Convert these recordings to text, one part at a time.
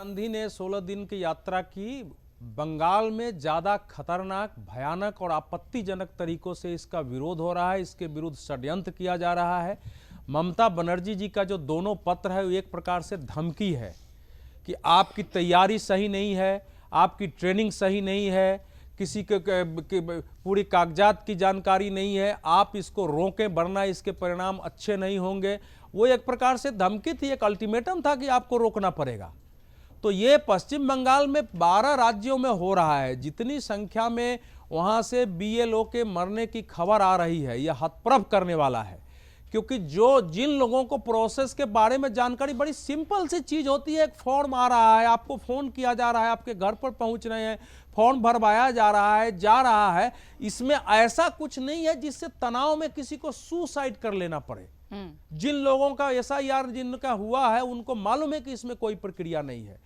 गांधी ने 16 दिन की यात्रा की। बंगाल में ज़्यादा खतरनाक, भयानक और आपत्तिजनक तरीकों से इसका विरोध हो रहा है, इसके विरुद्ध षड्यंत्र किया जा रहा है। ममता बनर्जी जी का जो दोनों पत्र है वो एक प्रकार से धमकी है कि आपकी तैयारी सही नहीं है, आपकी ट्रेनिंग सही नहीं है, किसी के पूरी कागजात की जानकारी नहीं है, आप इसको रोकें वरना इसके परिणाम अच्छे नहीं होंगे। वो एक प्रकार से धमकी थी, एक अल्टीमेटम था कि आपको रोकना पड़ेगा। तो ये पश्चिम बंगाल में 12 राज्यों में हो रहा है। जितनी संख्या में वहाँ से बीएलओ के मरने की खबर आ रही है, यह हतप्रभ करने वाला है। क्योंकि जिन लोगों को प्रोसेस के बारे में जानकारी, बड़ी सिंपल सी चीज़ होती है, एक फॉर्म आ रहा है, आपको फ़ोन किया जा रहा है, आपके घर पर पहुंच रहे हैं, फॉर्म भरवाया जा रहा है। इसमें ऐसा कुछ नहीं है जिससे तनाव में किसी को सुसाइड कर लेना पड़े। जिन लोगों का एसआईआर जिनका हुआ है उनको मालूम है कि इसमें कोई प्रक्रिया नहीं है।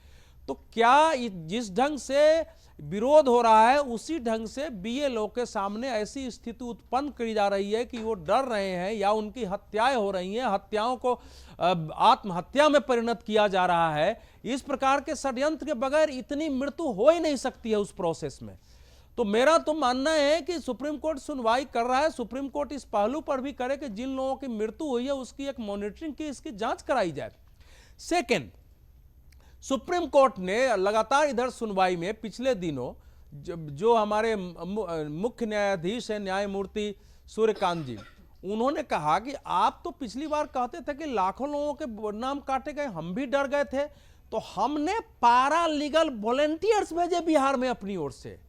तो क्या जिस ढंग से विरोध हो रहा है उसी ढंग से बीएलओ के सामने ऐसी स्थिति उत्पन्न करी जा रही है कि वो डर रहे हैं या उनकी हत्याएं हो रही हैं, हत्याओं को आत्महत्या में परिणत किया जा रहा है। इस प्रकार के षड्यंत्र के बगैर इतनी मृत्यु हो ही नहीं सकती है उस प्रोसेस में। तो मेरा तो मानना है कि सुप्रीम कोर्ट सुनवाई कर रहा है, सुप्रीम कोर्ट इस पहलू पर भी करे कि जिन लोगों की मृत्यु हुई है उसकी एक मॉनिटरिंग की, इसकी जांच कराई जाए। सेकेंड, सुप्रीम कोर्ट ने लगातार इधर सुनवाई में पिछले दिनों जो हमारे मुख्य न्यायाधीश हैं न्यायमूर्ति सूर्यकांत जी, उन्होंने कहा कि आप तो पिछली बार कहते थे कि लाखों लोगों के नाम काटे गए, हम भी डर गए थे, तो हमने पारा लीगल वॉलेंटियर्स भेजे बिहार में अपनी ओर से।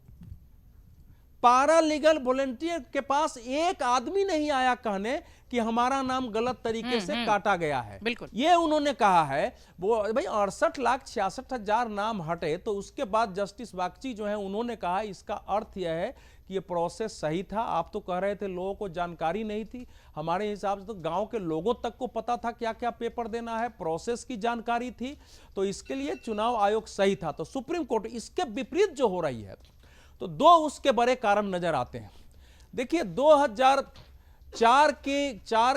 पारा लीगल वॉलेंटियर के पास एक आदमी नहीं आया कहने कि हमारा नाम गलत तरीके से काटा गया है। बिल्कुल, ये उन्होंने कहा है। वो भाई 68,66,000 नाम हटे तो उसके बाद जस्टिस बागची जो है उन्होंने कहा इसका अर्थ यह है कि ये प्रोसेस सही था। आप तो कह रहे थे लोगों को जानकारी नहीं थी, हमारे हिसाब से तो गांव के लोगों तक को पता था क्या क्या पेपर देना है, प्रोसेस की जानकारी थी, तो इसके लिए चुनाव आयोग सही था। तो सुप्रीम कोर्ट इसके विपरीत जो हो रही है, तो दो उसके बड़े कारण नजर आते हैं। देखिए 2004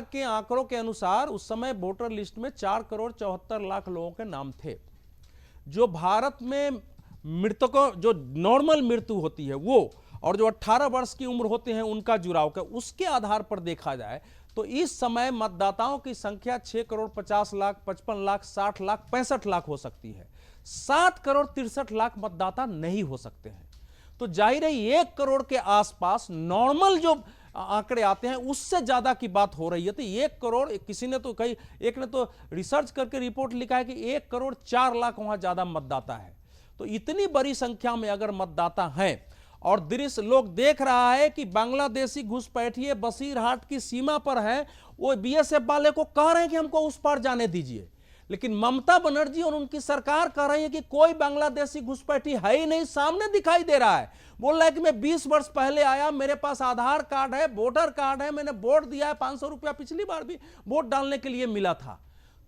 के आंकड़ों के अनुसार उस समय वोटर लिस्ट में 4,74,00,000 लोगों के नाम थे। जो भारत में मृतकों, जो नॉर्मल मृत्यु होती है वो, और जो 18 वर्ष की उम्र होते हैं उनका जुड़ाव का, उसके आधार पर देखा जाए तो इस समय मतदाताओं की संख्या 6,50,00,000, 55,00,000, 60,00,000, 65,00,000 हो सकती है। 7,63,00,000 मतदाता नहीं हो सकते हैं। तो जाहिर है 1 करोड़ के आसपास नॉर्मल जो आंकड़े आते हैं उससे ज्यादा की बात हो रही है। तो 1 करोड़, किसी ने तो एक ने तो रिसर्च करके रिपोर्ट लिखा है कि 1,04,00,000 वहां ज्यादा मतदाता है। तो इतनी बड़ी संख्या में अगर मतदाता हैं और दृश्य लोग देख रहा है कि बांग्लादेशी घुसपैठिए बसीरहाट की सीमा पर है, वो बीएसएफ वाले को कह रहे हैं कि हमको उस पार जाने दीजिए, लेकिन ममता बनर्जी और उनकी सरकार कह रही है कि कोई बांग्लादेशी घुसपैठी है ही नहीं, सामने दिखाई दे रहा है। बोल रहा है कि मैं 20 वर्ष पहले आया, मेरे पास आधार कार्ड है, वोटर कार्ड है, मैंने वोट दिया है, 500 रुपया पिछली बार भी वोट डालने के लिए मिला था।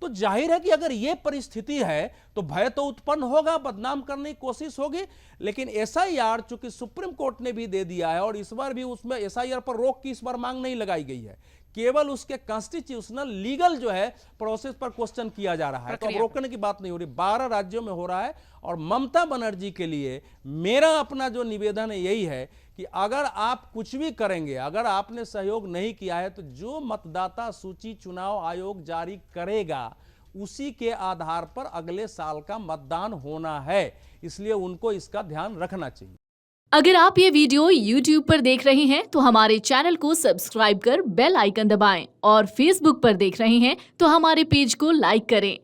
तो जाहिर है कि अगर यह परिस्थिति है तो भय तो उत्पन्न होगा, बदनाम करने की कोशिश होगी। लेकिन एसआईआर चूंकि सुप्रीम कोर्ट ने भी दे दिया है और इस बार भी उसमें एसआईआर पर रोक की इस बार मांग नहीं लगाई गई है, केवल उसके कॉन्स्टिट्यूशनल लीगल जो है प्रोसेस पर क्वेश्चन किया जा रहा है। तो अब रोकने की बात नहीं हो रही, 12 राज्यों में हो रहा है। और ममता बनर्जी के लिए मेरा अपना जो निवेदन है यही है कि अगर आप कुछ भी करेंगे, अगर आपने सहयोग नहीं किया है, तो जो मतदाता सूची चुनाव आयोग जारी करेगा उसी के आधार पर अगले साल का मतदान होना है। इसलिए उनको इसका ध्यान रखना चाहिए। अगर आप ये वीडियो YouTube पर देख रहे हैं तो हमारे चैनल को सब्सक्राइब कर बेल आइकन दबाएं, और Facebook पर देख रहे हैं तो हमारे पेज को लाइक करें।